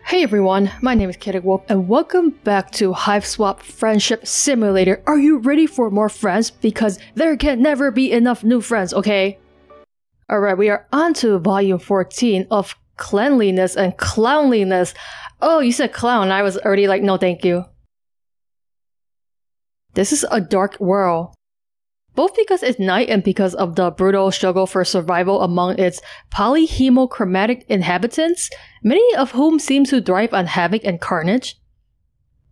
Hey everyone, my name is chaoticwolph and welcome back to Hiveswap Friendship Simulator. Are you ready for more friends? Because there can never be enough new friends, okay? Alright, we are on to volume 14 of Cleanliness and Clownliness. Oh, you said clown. I was already like, no thank you. This is a dark world. Both because it's night and because of the brutal struggle for survival among its polyhemochromatic inhabitants, many of whom seem to thrive on havoc and carnage.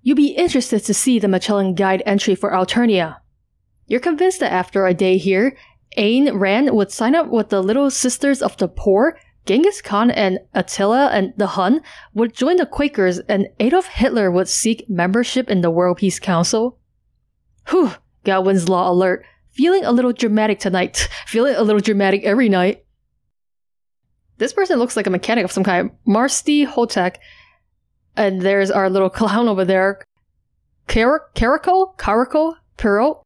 You'd be interested to see the Magellan Guide entry for Alternia. You're convinced that after a day here, Ayn Rand would sign up with the Little Sisters of the Poor, Genghis Khan and Attila and the Hun would join the Quakers, and Adolf Hitler would seek membership in the World Peace Council. Whew, Godwin's Law alert. Feeling a little dramatic tonight. Feeling a little dramatic every night. This person looks like a mechanic of some kind. Marsti Houtek. And there's our little clown over there. Caraco? Perrault?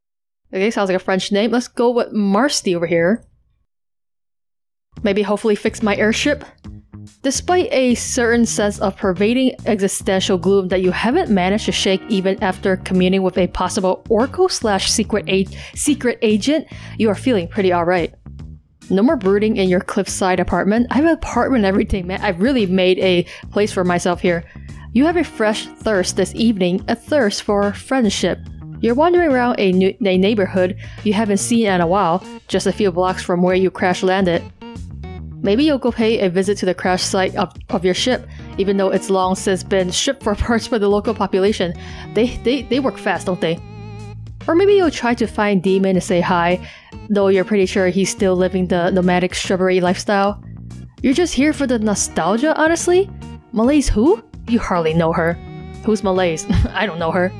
Okay, sounds like a French name. Let's go with Marsti over here. Maybe hopefully fix my airship. Despite a certain sense of pervading existential gloom that you haven't managed to shake even after communing with a possible Orco/secret agent, you are feeling pretty alright. No more brooding in your cliffside apartment. I have an apartment and everything, man. I've really made a place for myself here. You have a fresh thirst this evening, a thirst for friendship. You're wandering around a neighborhood you haven't seen in a while, just a few blocks from where you crash landed. Maybe you'll go pay a visit to the crash site of your ship, even though it's long since been stripped for parts by the local population. They work fast, don't they? Or maybe you'll try to find Demon to say hi, though you're pretty sure he's still living the nomadic shrubbery lifestyle. You're just here for the nostalgia, honestly? Malaise who? You hardly know her. Who's Malaise? I don't know her.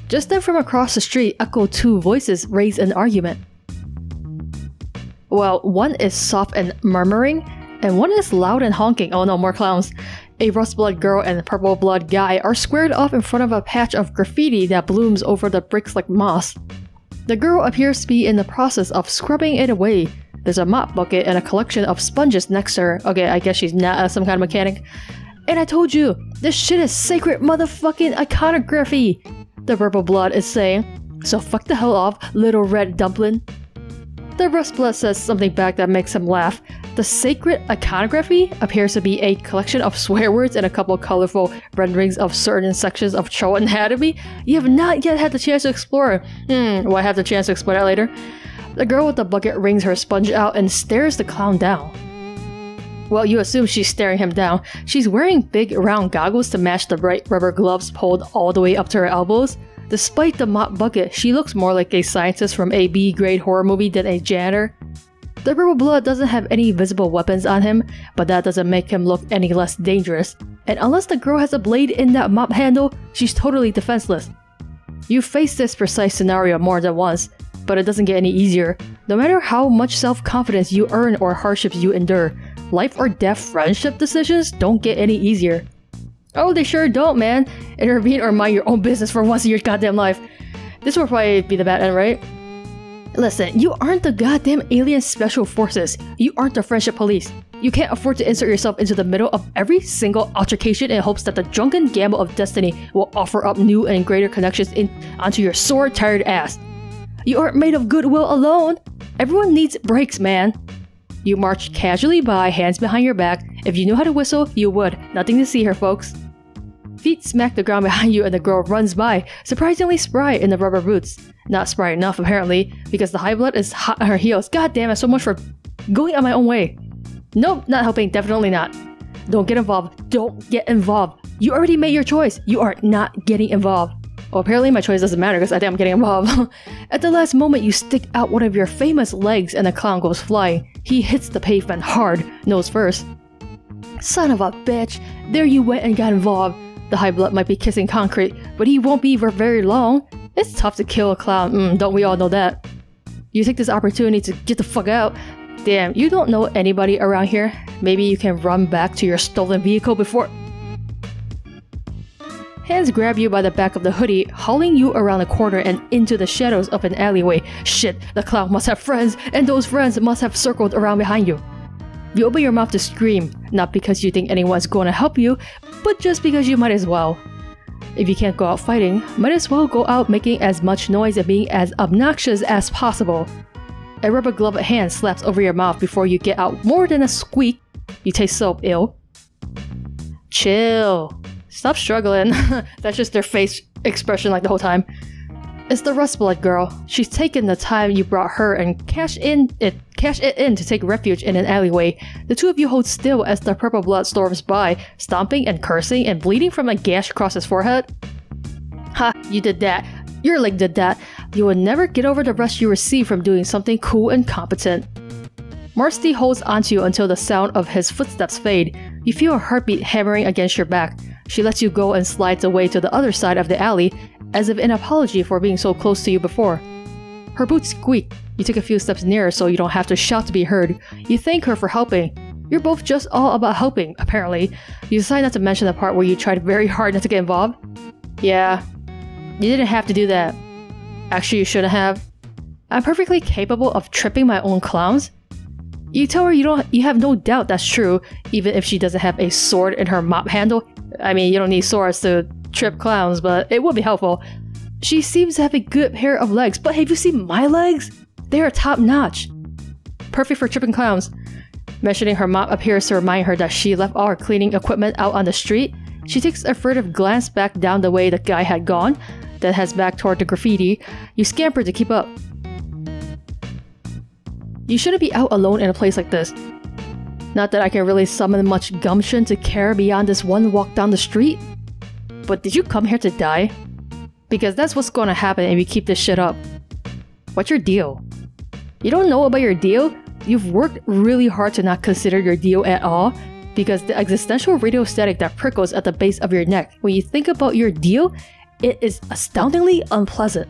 Just then from across the street echoed two voices raise an argument. Well, one is soft and murmuring, and one is loud and honking. Oh no, more clowns. A rust blood girl and a purple blood guy are squared off in front of a patch of graffiti that blooms over the bricks like moss. The girl appears to be in the process of scrubbing it away. There's a mop bucket and a collection of sponges next to her. Okay, I guess she's not some kind of mechanic. And I told you, this shit is sacred motherfucking iconography, the purple blood is saying. So fuck the hell off, little red dumpling. The Rustblood says something back that makes him laugh. The sacred iconography appears to be a collection of swear words and a couple colorful renderings of certain sections of troll anatomy you have not yet had the chance to explore. Will I have the chance to explore that later? The girl with the bucket wrings her sponge out and stares the clown down. Well, you assume she's staring him down. She's wearing big round goggles to match the bright rubber gloves pulled all the way up to her elbows. Despite the mop bucket, she looks more like a scientist from a B-grade horror movie than a janitor. The purple blood doesn't have any visible weapons on him, but that doesn't make him look any less dangerous. And unless the girl has a blade in that mop handle, she's totally defenseless. You've faced this precise scenario more than once, but it doesn't get any easier. No matter how much self-confidence you earn or hardships you endure, life or death friendship decisions don't get any easier. Oh, they sure don't, man. Intervene or mind your own business for once in your goddamn life. This will probably be the bad end, right? Listen, you aren't the goddamn alien special forces. You aren't the friendship police. You can't afford to insert yourself into the middle of every single altercation in hopes that the drunken gamble of destiny will offer up new and greater connections onto your sore, tired ass. You aren't made of goodwill alone. Everyone needs breaks, man. You march casually by, hands behind your back. If you knew how to whistle, you would. Nothing to see here, folks. Feet smack the ground behind you and the girl runs by, surprisingly spry in the rubber boots. Not spry enough, apparently, because the high blood is hot on her heels. God damn it, so much for going on my own way. Nope, not helping, definitely not. Don't get involved. Don't get involved. You already made your choice. You are not getting involved. Well, apparently my choice doesn't matter because I think I'm getting involved. At the last moment, you stick out one of your famous legs and the clown goes flying. He hits the pavement hard, nose first. Son of a bitch. There you went and got involved. The high blood might be kissing concrete, but he won't be for very long. It's tough to kill a clown, don't we all know that? You take this opportunity to get the fuck out. Damn, you don't know anybody around here? Maybe you can run back to your stolen vehicle before... Hands grab you by the back of the hoodie, hauling you around the corner and into the shadows of an alleyway. Shit, the clown must have friends, and those friends must have circled around behind you. You open your mouth to scream, not because you think anyone's going to help you, but just because you might as well. If you can't go out fighting, might as well go out making as much noise and being as obnoxious as possible. A rubber gloved hand slaps over your mouth before you get out more than a squeak. You taste so ill. Chill. Stop struggling. That's just their face expression like the whole time. It's the Rustblood girl. She's taken the time you brought her and cashed it in to take refuge in an alleyway. The two of you hold still as the purple blood storms by, stomping and cursing and bleeding from a gash across his forehead. Ha, you did that. Your leg did that. You will never get over the rush you receive from doing something cool and competent. Marsti holds onto you until the sound of his footsteps fade. You feel a heartbeat hammering against your back. She lets you go and slides away to the other side of the alley, as if in apology for being so close to you before. Her boots squeak. You take a few steps nearer so you don't have to shout to be heard. You thank her for helping. You're both just all about helping, apparently. You decide not to mention the part where you tried very hard not to get involved. Yeah, you didn't have to do that. Actually, you shouldn't have. I'm perfectly capable of tripping my own clowns. You tell her you have no doubt that's true, even if she doesn't have a sword in her mop handle. I mean, you don't need swords to trip clowns, but it would be helpful. She seems to have a good pair of legs, but have you seen my legs? They are top notch. Perfect for tripping clowns. Mentioning her mop appears to remind her that she left all her cleaning equipment out on the street. She takes a furtive glance back down the way the guy had gone, then heads back toward the graffiti. You scamper to keep up. You shouldn't be out alone in a place like this. Not that I can really summon much gumption to care beyond this one walk down the street. But did you come here to die? Because that's what's gonna happen if you keep this shit up. What's your deal? You don't know about your deal? You've worked really hard to not consider your deal at all, because the existential radio static that prickles at the base of your neck when you think about your deal, it is astoundingly unpleasant.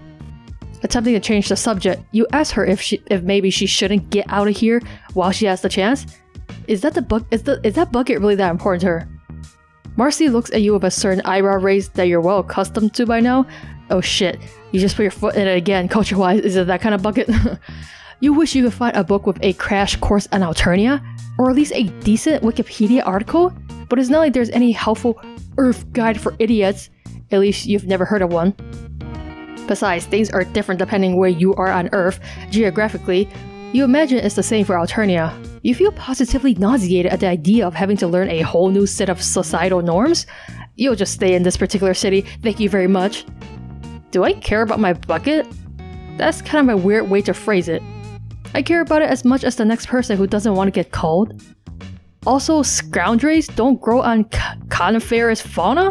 Attempting to change the subject, you ask her if maybe she shouldn't get out of here while she has the chance. Is that bucket really that important to her? Marsti looks at you with a certain eyebrow raise that you're well accustomed to by now. Oh shit, you just put your foot in it again, culture-wise. Is it that kind of bucket? You wish you could find a book with a crash course on Alternia, or at least a decent Wikipedia article, but it's not like there's any helpful Earth guide for idiots. At least you've never heard of one. Besides, things are different depending where you are on Earth, geographically. You imagine it's the same for Alternia. You feel positively nauseated at the idea of having to learn a whole new set of societal norms. You'll just stay in this particular city, thank you very much. Do I care about my bucket? That's kind of a weird way to phrase it. I care about it as much as the next person who doesn't want to get cold. Also, scoundrels don't grow on coniferous fauna?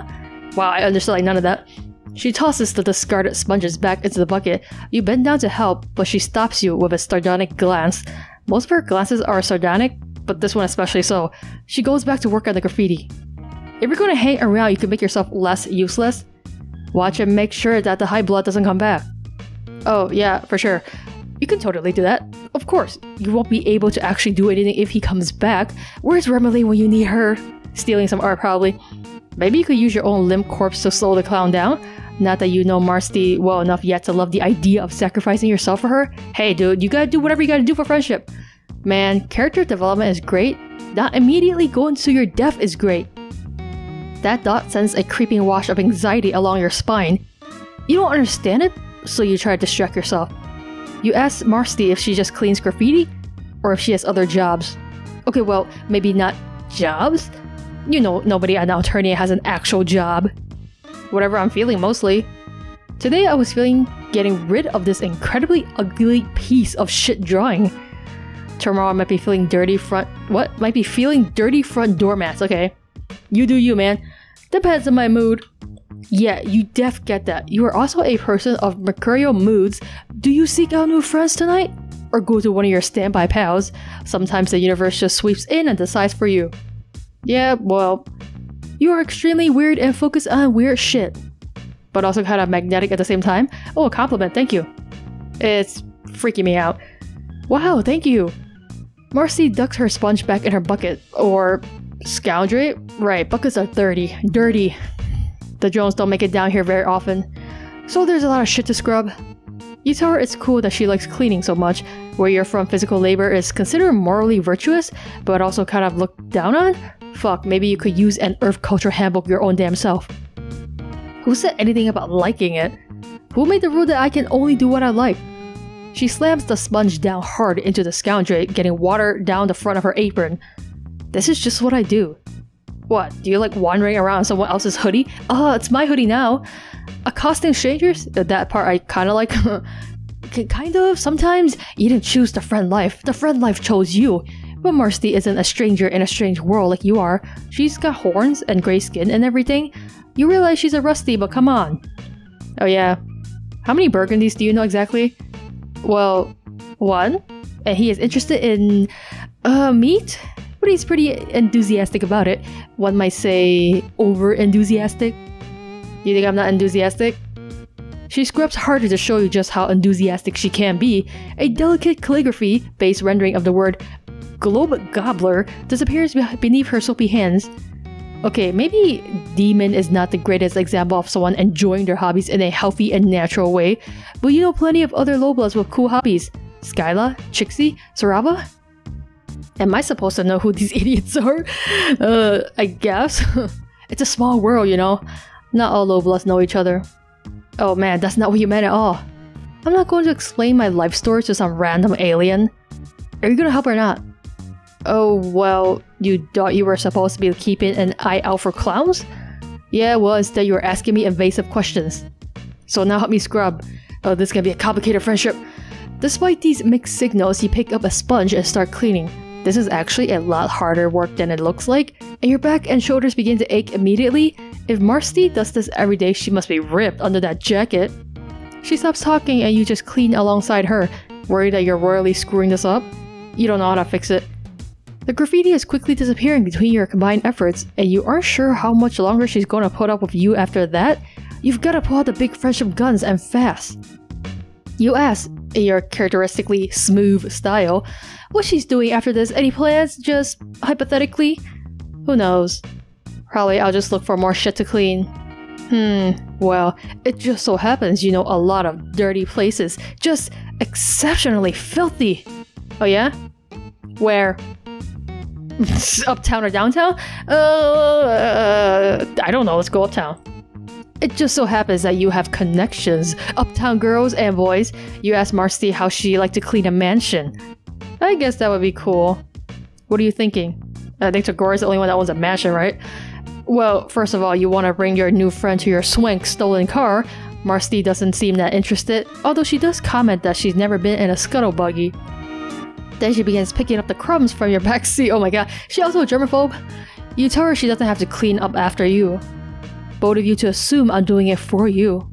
Wow, I understood like none of that. She tosses the discarded sponges back into the bucket. You bend down to help, but she stops you with a sardonic glance. Most of her glances are sardonic, but this one especially so. She goes back to work on the graffiti. If you're going to hang around, you can make yourself less useless. Watch and make sure that the high blood doesn't come back. Oh yeah, for sure. You can totally do that. Of course, you won't be able to actually do anything if he comes back. Where's Remily when you need her? Stealing some art probably. Maybe you could use your own limp corpse to slow the clown down. Not that you know Marsti well enough yet to love the idea of sacrificing yourself for her. Hey dude, you gotta do whatever you gotta do for friendship. Man, character development is great. Not immediately going to your death is great. That thought sends a creeping wash of anxiety along your spine. You don't understand it, so you try to distract yourself. You ask Marsti if she just cleans graffiti, or if she has other jobs. Okay, well, maybe not jobs? You know, nobody at Alternia has an actual job. Whatever I'm feeling mostly. Today I was feeling getting rid of this incredibly ugly piece of shit drawing. Tomorrow I might be feeling dirty front doormats, okay. You do you, man. Depends on my mood. Yeah, you def get that. You are also a person of mercurial moods. Do you seek out new friends tonight? Or go to one of your standby pals? Sometimes the universe just sweeps in and decides for you. Yeah, well, you are extremely weird and focused on weird shit. But also kind of magnetic at the same time. Oh, a compliment, thank you. It's freaking me out. Wow, thank you. Marsti ducks her sponge back in her bucket. Or scoundrel? Right, buckets are dirty. Dirty. The drones don't make it down here very often. So there's a lot of shit to scrub. You tell her it's cool that she likes cleaning so much, Where you're from, physical labor is considered morally virtuous, but also kind of looked down on? Fuck, maybe you could use an Earth Culture Handbook your own damn self. Who said anything about liking it? Who made the rule that I can only do what I like? She slams the sponge down hard into the scoundrel, getting water down the front of her apron. This is just what I do. What, do you like wandering around someone else's hoodie? It's my hoodie now. Accosting strangers? That part I kinda like. Kind of, sometimes. You didn't choose the friend life. The friend life chose you. But Marsti isn't a stranger in a strange world like you are. She's got horns and gray skin and everything. You realize she's a rusty, but come on. Oh yeah. How many burgundies do you know exactly? Well, one. And he is interested in... meat? But he's pretty enthusiastic about it. One might say over-enthusiastic. You think I'm not enthusiastic? She scrubs harder to show you just how enthusiastic she can be. A delicate calligraphy-based rendering of the word Globe Gobbler disappears beneath her soapy hands. Okay, maybe Demon is not the greatest example of someone enjoying their hobbies in a healthy and natural way, but you know plenty of other Lobloods with cool hobbies. Skyla, Trixie, Sarava? Am I supposed to know who these idiots are? I guess. It's a small world, you know. Not all Lobloods know each other. Oh man, that's not what you meant at all. I'm not going to explain my life story to some random alien. Are you gonna help or not? Oh, well, you thought you were supposed to be keeping an eye out for clowns? Yeah, well, instead you were asking me invasive questions. So now help me scrub. Oh, this is gonna be a complicated friendship. Despite these mixed signals, you pick up a sponge and start cleaning. This is actually a lot harder work than it looks like, and your back and shoulders begin to ache immediately. If Marsti does this every day, she must be ripped under that jacket. She stops talking and you just clean alongside her, worried that you're royally screwing this up. You don't know how to fix it. The graffiti is quickly disappearing between your combined efforts, and you aren't sure how much longer she's gonna put up with you after that. You've gotta pull out the big friendship guns and fast. You ask, in your characteristically smooth style, what she's doing after this. Any plans? Just hypothetically? Who knows? Probably I'll just look for more shit to clean. Well, it just so happens you know a lot of dirty places. Just exceptionally filthy. Oh yeah? Where? Uptown or downtown? I don't know, let's go uptown. It just so happens that you have connections. Uptown girls and boys. You ask Marsti how she liked to clean a mansion. I guess that would be cool. What are you thinking? I think Tagora's the only one that owns a mansion, right? Well, first of all, you want to bring your new friend to your swank stolen car. Marsti doesn't seem that interested, although she does comment that she's never been in a scuttle buggy. Then she begins picking up the crumbs from your backseat. Oh my god, she also a germaphobe? You tell her she doesn't have to clean up after you. Both of you to assume I'm doing it for you.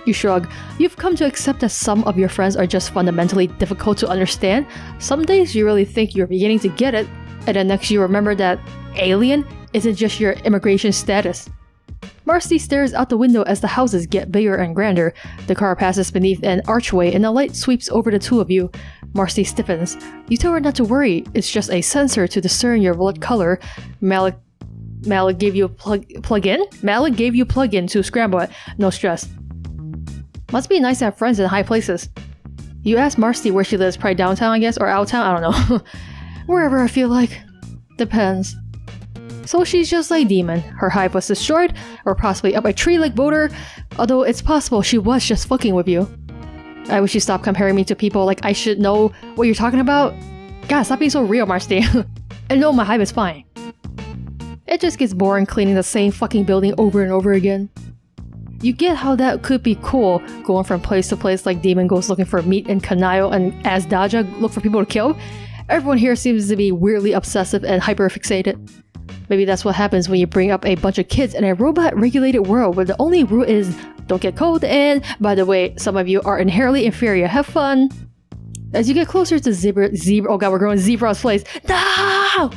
You shrug. You've come to accept that some of your friends are just fundamentally difficult to understand. Some days you really think you're beginning to get it, and then next you remember that alien isn't just your immigration status. Marsti stares out the window as the houses get bigger and grander. The car passes beneath an archway and a light sweeps over the two of you. Marsti stiffens. You tell her not to worry, it's just a sensor to discern your blood color. Malik gave you a plug-in? Malik gave you a plug-in to scramble it. No stress. Must be nice to have friends in high places. You ask Marsti where she lives, probably downtown I guess, or outtown, I don't know. Wherever I feel like. Depends. So she's just like Demon. Her hive was destroyed, or possibly up a tree like Boulder, although it's possible she was just fucking with you. I wish you stopped comparing me to people like I should know what you're talking about. God, stop being so real, Marsti. And no, my hive is fine. It just gets boring cleaning the same fucking building over and over again. You get how that could be cool, going from place to place like Demon goes looking for meat and Kanayo and as Daja look for people to kill. Everyone here seems to be weirdly obsessive and hyper-fixated. Maybe that's what happens when you bring up a bunch of kids in a robot-regulated world where the only rule is don't get cold and, by the way, some of you are inherently inferior. Have fun! As you get closer to Zebra, oh god, we're going Zebra's place. No!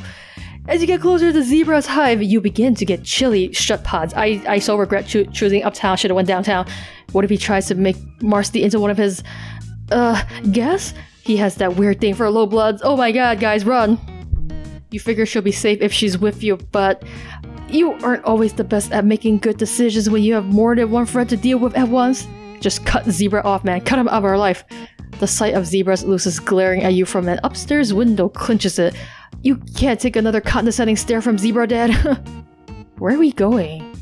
As you get closer to Zebra's hive, you begin to get chilly shut pods. I so regret choosing uptown, should've went downtown. What if he tries to make Marsti into one of his, guests? He has that weird thing for low bloods. Oh my god, guys, run! You figure she'll be safe if she's with you, but you aren't always the best at making good decisions when you have more than one friend to deal with at once. Just cut Zebra off, man. Cut him out of our life. The sight of Zebra's Lucis glaring at you from an upstairs window clinches it. You can't take another condescending stare from Zebra, Dad. Where are we going?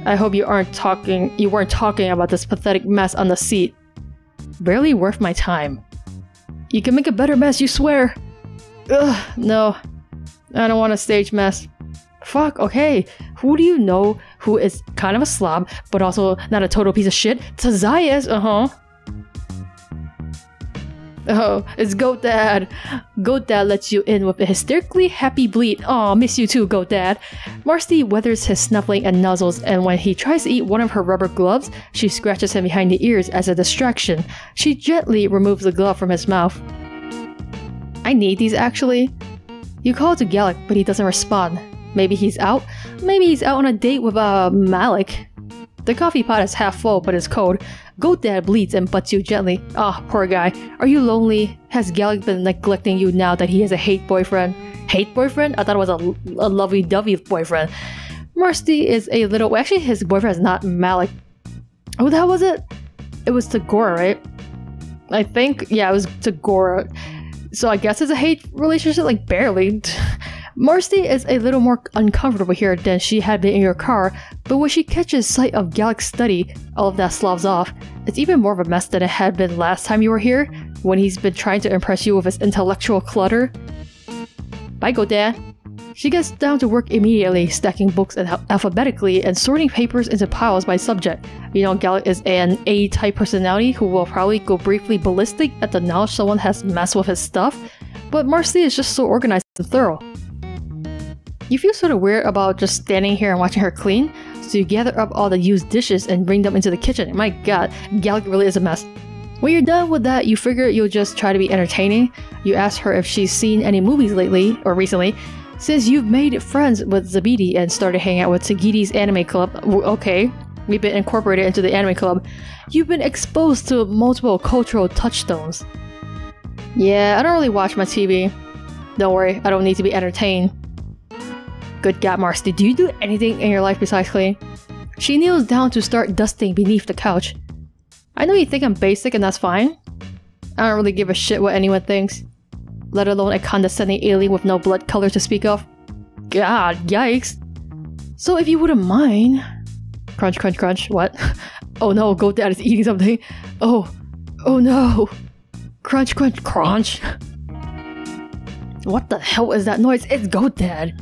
I hope you weren't talking about this pathetic mess on the seat. Barely worth my time. You can make a better mess, you swear. Ugh, no. I don't want a stage mess. Fuck, okay. Who do you know who is kind of a slob, but also not a total piece of shit? Tazayas, Oh, it's Goat Dad. Goat Dad lets you in with a hysterically happy bleat. Aw, miss you too, Goat Dad. Marsti weathers his snuffling and nuzzles, and when he tries to eat one of her rubber gloves, she scratches him behind the ears as a distraction. She gently removes the glove from his mouth. I need these actually. You call to Gallic, but he doesn't respond. Maybe he's out? Maybe he's out on a date with Malik. The coffee pot is half full, but it's cold. Goat Dad bleats and butts you gently. Ah, poor guy. Are you lonely? Has Gallic been neglecting you now that he has a hate boyfriend? Hate boyfriend? I thought it was a lovey-dovey boyfriend. Marsti is a little... Actually, his boyfriend is not Malik. Who the hell was it? It was Tagora, right? I think... Yeah, it was Tagora. So I guess it's a hate relationship? Like, barely. Marsti is a little more uncomfortable here than she had been in your car, but when she catches sight of Gallic's study, all of that sloughs off. It's even more of a mess than it had been last time you were here, when he's been trying to impress you with his intellectual clutter. Bye, Goat Dad. She gets down to work immediately, stacking books alphabetically and sorting papers into piles by subject. You know, Gallic is an A-type personality who will probably go briefly ballistic at the knowledge someone has messed with his stuff, but Marsti is just so organized and thorough. You feel sort of weird about just standing here and watching her clean, so you gather up all the used dishes and bring them into the kitchen. My god, Gallic really is a mess. When you're done with that, you figure you'll just try to be entertaining. You ask her if she's seen any movies lately, or recently, since you've made friends with Zabidi and started hanging out with Tagidi's anime club. Okay, we've been incorporated into the anime club. You've been exposed to multiple cultural touchstones. Yeah, I don't really watch my TV. Don't worry, I don't need to be entertained. Good God, Marsti, do you do anything in your life besides clean? She kneels down to start dusting beneath the couch. I know you think I'm basic and that's fine. I don't really give a shit what anyone thinks. Let alone a condescending alien with no blood color to speak of. God, yikes. So if you wouldn't mind... Crunch, crunch, crunch. What? Oh no, Goat Dad is eating something. Oh no. Crunch, crunch, crunch. What the hell is that noise? It's Goat Dad.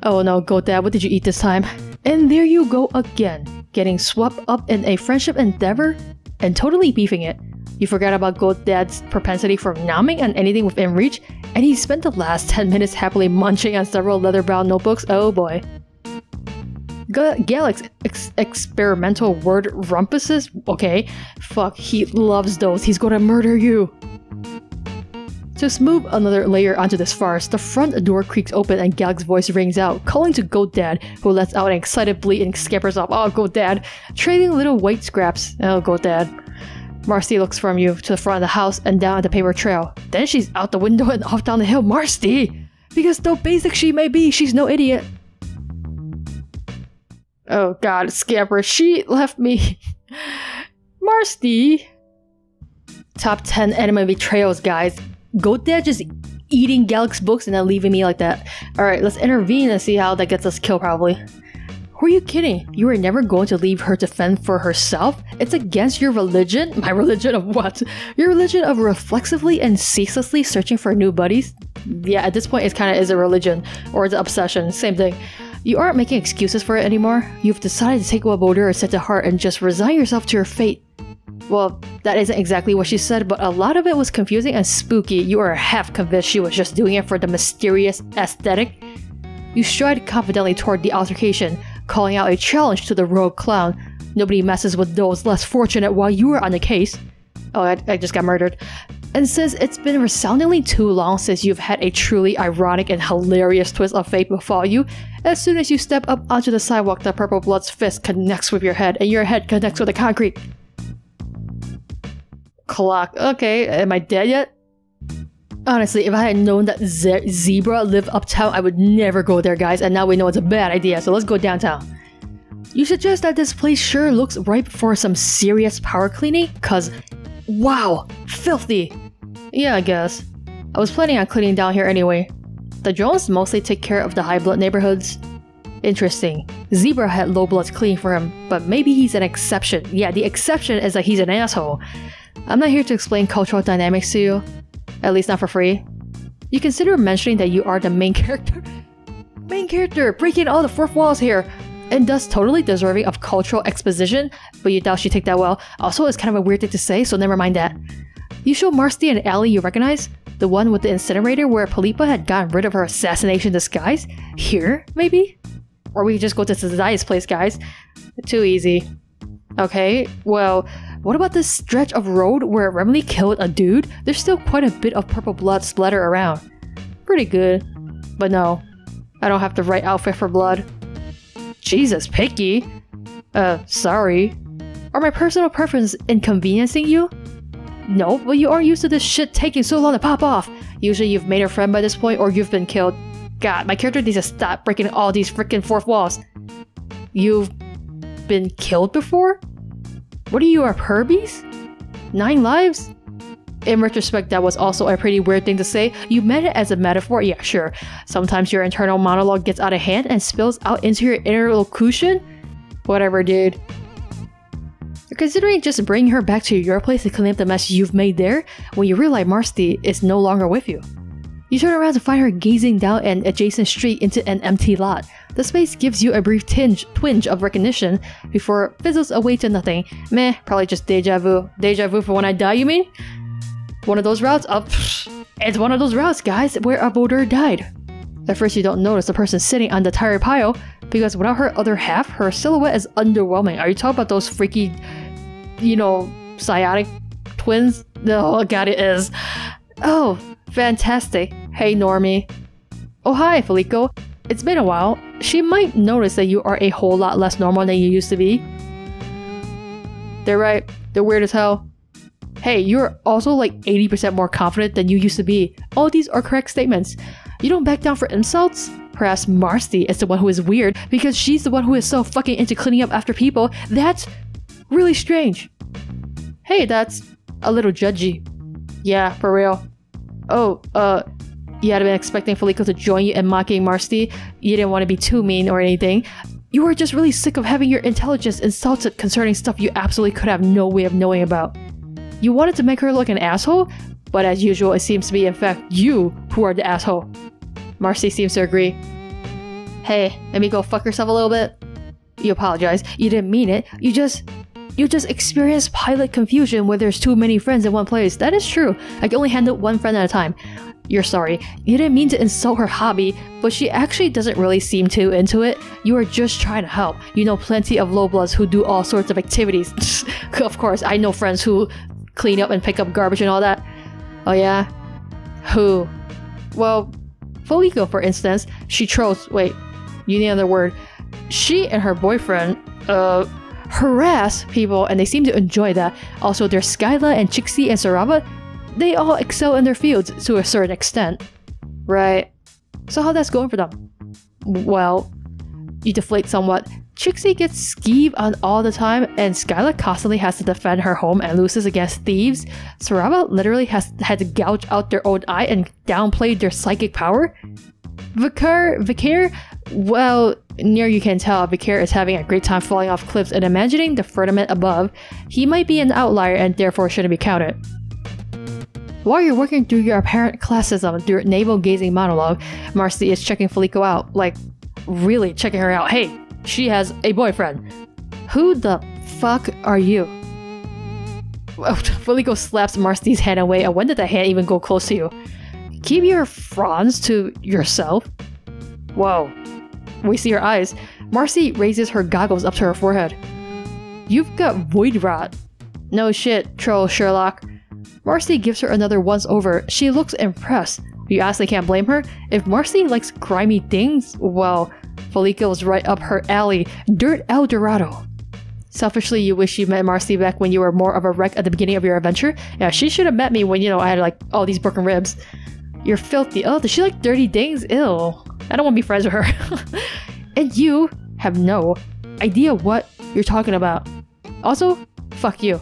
Oh no, Goat Dad, what did you eat this time? And there you go again, getting swept up in a friendship endeavor and totally beefing it. You forgot about Goat Dad's propensity for nomming on anything within reach, and he spent the last 10 minutes happily munching on several leather-bound notebooks. Oh boy. Gallic's experimental word rumpuses? Okay, fuck, he loves those. He's gonna murder you. To smooth another layer onto this farce, the front door creaks open and Gallic's voice rings out, calling to Goat Dad, who lets out an excited bleat and scampers off. Oh, Goat Dad, trading little white scraps. Oh, Goat Dad. Marsti looks from you to the front of the house and down at the paper trail. Then she's out the window and off down the hill. Marsti! Because though basic she may be, she's no idiot. Oh god, scamper, she left me. Marsti! Top 10 anime betrayals, guys. Goat Dad just eating Gallic's books and then leaving me like that. Alright, let's intervene and see how that gets us killed probably. Who are you kidding? You are never going to leave her to fend for herself? It's against your religion? My religion of what? Your religion of reflexively and ceaselessly searching for new buddies? Yeah, at this point it kinda is a religion. Or it's an obsession. Same thing. You aren't making excuses for it anymore. You've decided to take what Baudelaire said to heart and just resign yourself to your fate. Well, that isn't exactly what she said, but a lot of it was confusing and spooky. You are half convinced she was just doing it for the mysterious aesthetic. You stride confidently toward the altercation, calling out a challenge to the rogue clown. Nobody messes with those less fortunate while you are on the case. Oh, I just got murdered. And since it's been resoundingly too long since you've had a truly ironic and hilarious twist of fate befall you, as soon as you step up onto the sidewalk, the purple blood's fist connects with your head, and your head connects with the concrete. Clock. Okay, am I dead yet? Honestly, if I had known that Zebra lived uptown, I would never go there, guys, and now we know it's a bad idea, so let's go downtown. You suggest that this place sure looks ripe for some serious power cleaning? Cause Wow, filthy. Yeah, I guess. I was planning on cleaning down here anyway. The drones mostly take care of the high blood neighborhoods. Interesting. Zebra had low bloods cleaning for him, but maybe he's an exception. Yeah, the exception is that he's an asshole. I'm not here to explain cultural dynamics to you. At least not for free. You consider mentioning that you are the main character? Main character! Breaking all the fourth walls here! And thus totally deserving of cultural exposition, but you doubt she'd take that well. Also, it's kind of a weird thing to say, so never mind that. You show Marsti an alley you recognize? The one with the incinerator where Palipa had gotten rid of her assassination disguise? Here, maybe? Or we could just go to Zai's place, guys. Too easy. Okay, well, what about this stretch of road where Remily killed a dude? There's still quite a bit of purple blood splatter around. Pretty good. But no, I don't have the right outfit for blood. Jesus, picky. Sorry. Are my personal preferences inconveniencing you? No, but you are used to this shit taking so long to pop off. Usually you've made a friend by this point or you've been killed. God, my character needs to stop breaking all these freaking fourth walls. You've been killed before? What are you, a herbies? 9 lives? In retrospect, that was also a pretty weird thing to say. You meant it as a metaphor? Yeah, sure. Sometimes your internal monologue gets out of hand and spills out into your interlocution? Whatever, dude. You're considering just bringing her back to your place to clean up the mess you've made there when you realize Marsti is no longer with you. You turn around to find her gazing down an adjacent street into an empty lot. The space gives you a brief twinge of recognition before it fizzles away to nothing. Meh, probably just deja vu. Deja vu for when I die, you mean? One of those routes? It's one of those routes, guys, where a boulder died. At first you don't notice the person sitting on the tire pile, because without her other half, her silhouette is underwhelming. Are you talking about those freaky, cyanotic twins? Oh god, it is. Oh, fantastic. Hey, Normie. Oh hi, Felico. It's been a while. She might notice that you are a whole lot less normal than you used to be. They're right. They're weird as hell. Hey, you're also like 80% more confident than you used to be. All these are correct statements. You don't back down for insults? Perhaps Marsti is the one who is weird because she's the one who is so fucking into cleaning up after people. That's really strange. Hey, that's a little judgy. Yeah, for real. Oh, you had been expecting Felico to join you in mocking Marsti. You didn't want to be too mean or anything. You were just really sick of having your intelligence insulted concerning stuff you absolutely could have no way of knowing about. You wanted to make her look an asshole, but as usual, it seems to be in fact you who are the asshole. Marsti seems to agree. Hey, let me go fuck yourself a little bit. You apologize. You didn't mean it. You just experienced pilot confusion where there's too many friends in one place. That is true. I can only handle one friend at a time. You're sorry. You didn't mean to insult her hobby, but she actually doesn't really seem too into it. You are just trying to help. You know plenty of low bloods who do all sorts of activities. Of course, I know friends who clean up and pick up garbage and all that. Oh yeah? Who? Well, Felico, for instance, she trolls. Wait, you need another word. She and her boyfriend, harass people, and they seem to enjoy that. Also, there's Skyla and Chixie and Saraba. They all excel in their fields to a certain extent. Right. So how that's going for them? Well, you deflate somewhat. Chixie gets skeeved on all the time, and Skyla constantly has to defend her home and loses against thieves. Saraba literally has had to gouge out their own eye and downplay their psychic power. Vicaire? Well, near you can tell, Vicaire is having a great time falling off cliffs and imagining the firmament above. He might be an outlier and therefore shouldn't be counted. While you're working through your apparent classism through navel-gazing monologue, Marsti is checking Felico out. Like, really checking her out. Hey, she has a boyfriend. Who the fuck are you? Felico slaps Marsti's hand away, and when did the hand even go close to you? Keep your fronds to yourself. Whoa. We see her eyes. Marsti raises her goggles up to her forehead. You've got void rot. No shit, troll Sherlock. Marsti gives her another once over. She looks impressed. You honestly can't blame her. If Marsti likes grimy things, well, Felico is right up her alley. Dirt El Dorado. Selfishly, you wish you met Marsti back when you were more of a wreck at the beginning of your adventure. Yeah, she should have met me when, I had like all these broken ribs. You're filthy. Oh, does she like dirty things? Ew. I don't want to be friends with her. And you have no idea what you're talking about. Also, fuck you.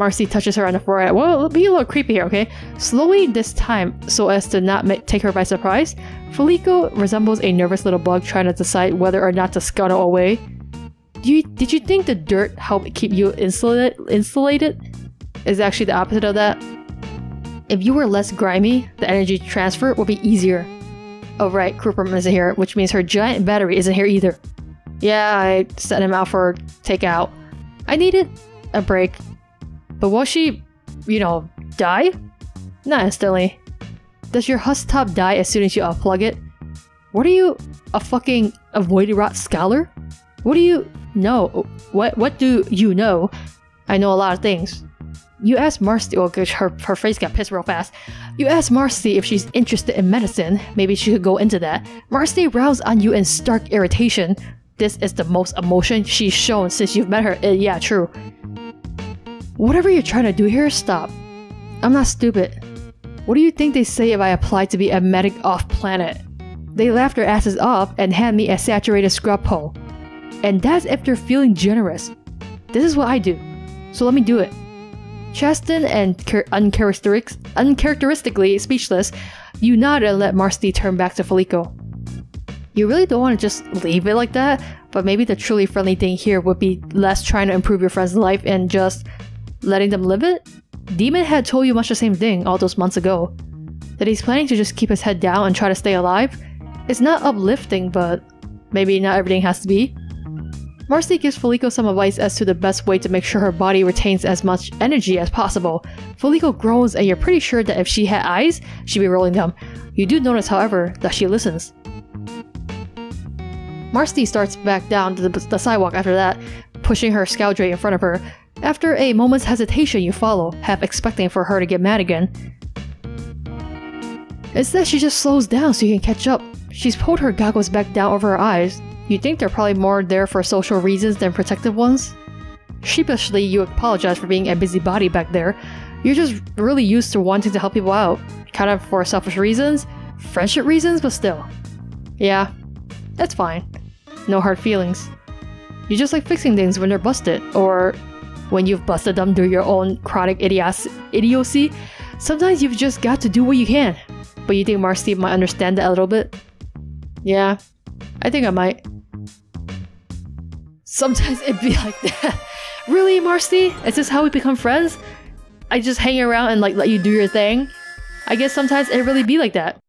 Marsti touches her on the forehead. Well, be a little creepy here, okay? Slowly this time, so as to not take her by surprise, Felico resembles a nervous little bug trying to decide whether or not to scuttle away. Did you think the dirt helped keep you insulated? Is actually the opposite of that. If you were less grimy, the energy transfer would be easier. Oh right, Crooper isn't here, which means her giant battery isn't here either. Yeah, I sent him out for takeout. I needed a break. But will she, die? Not instantly. Does your husk top die as soon as you unplug it? What are you, a fucking avoid rot scholar? What do you know? What do you know? I know a lot of things. You asked Marsti, oh gosh, her face got pissed real fast. You asked Marsti if she's interested in medicine. Maybe she could go into that. Marsti roused on you in stark irritation. This is the most emotion she's shown since you've met her. Yeah, true. Whatever you're trying to do here, stop. I'm not stupid. What do you think they say if I apply to be a medic off-planet? They laugh their asses off and hand me a saturated scrub pole. And that's if they're feeling generous. This is what I do. So let me do it. Chastened and uncharacteristically speechless, you nod and let Marsti turn back to Felico. You really don't want to just leave it like that, but maybe the truly friendly thing here would be less trying to improve your friend's life and just letting them live it? Demon had told you much the same thing all those months ago. That he's planning to just keep his head down and try to stay alive? It's not uplifting, but maybe not everything has to be. Marsti gives Felico some advice as to the best way to make sure her body retains as much energy as possible. Felico groans and you're pretty sure that if she had eyes, she'd be rolling them. You do notice, however, that she listens. Marsti starts back down the sidewalk after that, pushing her scout dray in front of her. After a moment's hesitation, you follow, half expecting for her to get mad again. Instead, she just slows down so you can catch up. She's pulled her goggles back down over her eyes. You think they're probably more there for social reasons than protective ones? Sheepishly, you apologize for being a busybody back there. You're just really used to wanting to help people out. Kind of for selfish reasons, friendship reasons, but still. Yeah, that's fine. No hard feelings. You just like fixing things when they're busted, or when you've busted them through your own chronic idiocy. Sometimes you've just got to do what you can. But you think Marsti might understand that a little bit? Yeah, I think I might. Sometimes it'd be like that. Really, Marsti? Is this how we become friends? I just hang around and like let you do your thing? I guess sometimes it really be like that.